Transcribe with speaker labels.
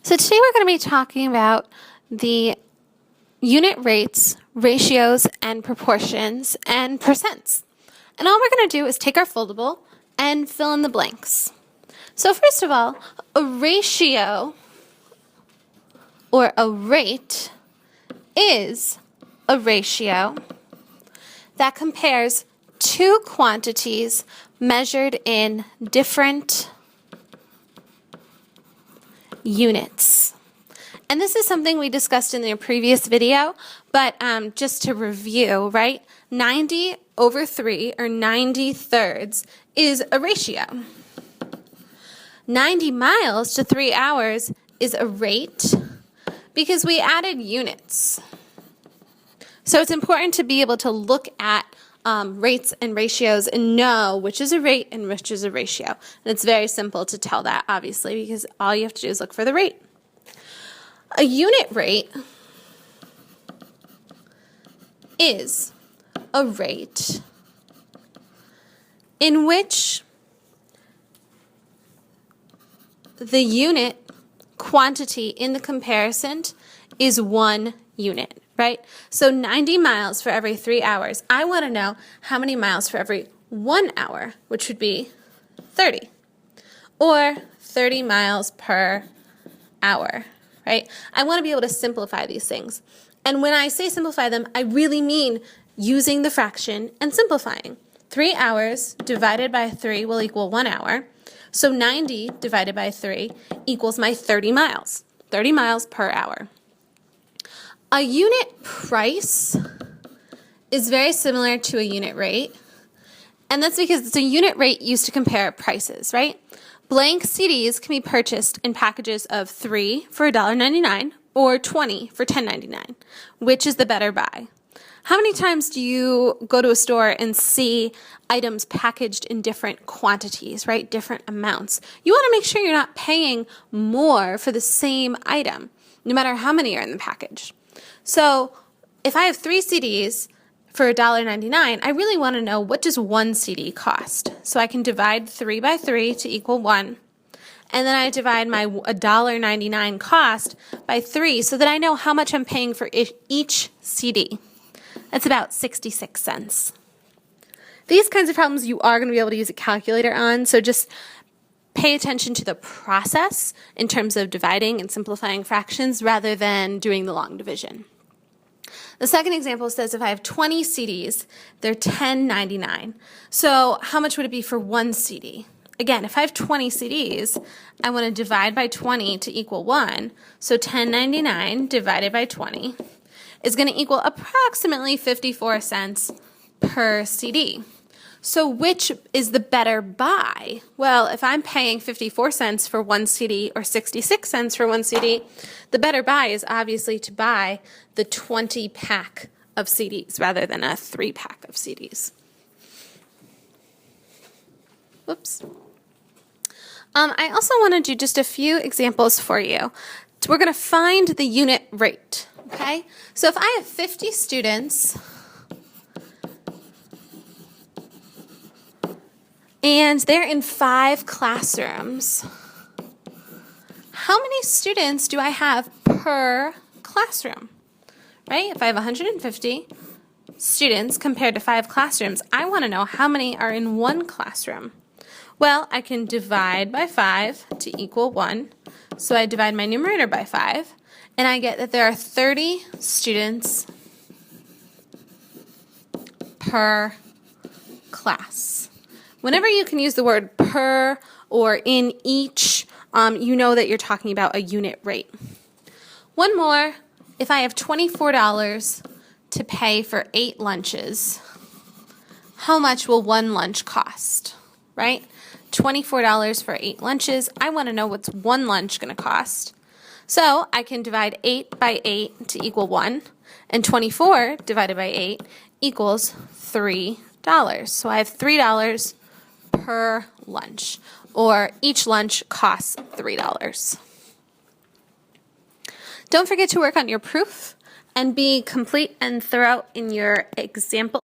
Speaker 1: So today we're going to be talking about the unit rates, ratios, and proportions, and percents. And all we're going to do is take our foldable and fill in the blanks. So first of all, a ratio or a rate is a ratio that compares two quantities measured in different units. And this is something we discussed in the previous video, but just to review, right? 90 over 3, or 90 thirds, is a ratio. 90 miles to 3 hours is a rate because we added units. So it's important to be able to look at rates and ratios and know which is a rate and which is a ratio. And it's very simple to tell that, obviously, because all you have to do is look for the rate. A unit rate is a rate in which the unit quantity in the comparison is 1 unit. Right? So 90 miles for every 3 hours. I want to know how many miles for every 1 hour, which would be 30. Or 30 miles per hour, right? I want to be able to simplify these things. And when I say simplify them, I really mean using the fraction and simplifying. 3 hours divided by 3 will equal 1 hour. So 90 divided by 3 equals my 30 miles. 30 miles per hour. A unit price is very similar to a unit rate, and that's because it's a unit rate used to compare prices, right? Blank CDs can be purchased in packages of 3 for $1.99 or 20 for $10.99. Which is the better buy? How many times do you go to a store and see items packaged in different quantities, right? Different amounts. You want to make sure you're not paying more for the same item, no matter how many are in the package. So if I have 3 CDs for $1.99, I really want to know what does 1 CD cost. So I can divide 3 by 3 to equal 1. And then I divide my $1.99 cost by 3 so that I know how much I'm paying for each CD. That's about 66 cents. These kinds of problems you are going to be able to use a calculator on, so just pay attention to the process in terms of dividing and simplifying fractions rather than doing the long division. The second example says if I have 20 CDs, they're $10.99. So how much would it be for 1 CD? Again, if I have 20 CDs, I want to divide by 20 to equal 1. So $10.99 divided by 20 is going to equal approximately 54 cents per CD. So which is the better buy? Well, if I'm paying 54 cents for 1 CD or 66 cents for 1 CD, the better buy is obviously to buy the 20 pack of CDs rather than a 3 pack of CDs. Whoops. I also want to do just a few examples for you. We're going to find the unit rate, okay? So if I have 50 students and they're in 5 classrooms, how many students do I have per classroom, right? If I have 150 students compared to 5 classrooms, I want to know how many are in 1 classroom. Well, I can divide by 5 to equal 1. So I divide my numerator by 5, and I get that there are 30 students per class. Whenever you can use the word per or in each, you know that you're talking about a unit rate. One more, if I have $24 to pay for 8 lunches, how much will 1 lunch cost, right? $24 for 8 lunches. I want to know what's 1 lunch going to cost. So I can divide 8 by 8 to equal 1, and 24 divided by 8 equals $3. So I have $3 per lunch, or each lunch costs $3. Don't forget to work on your proof and be complete and thorough in your example.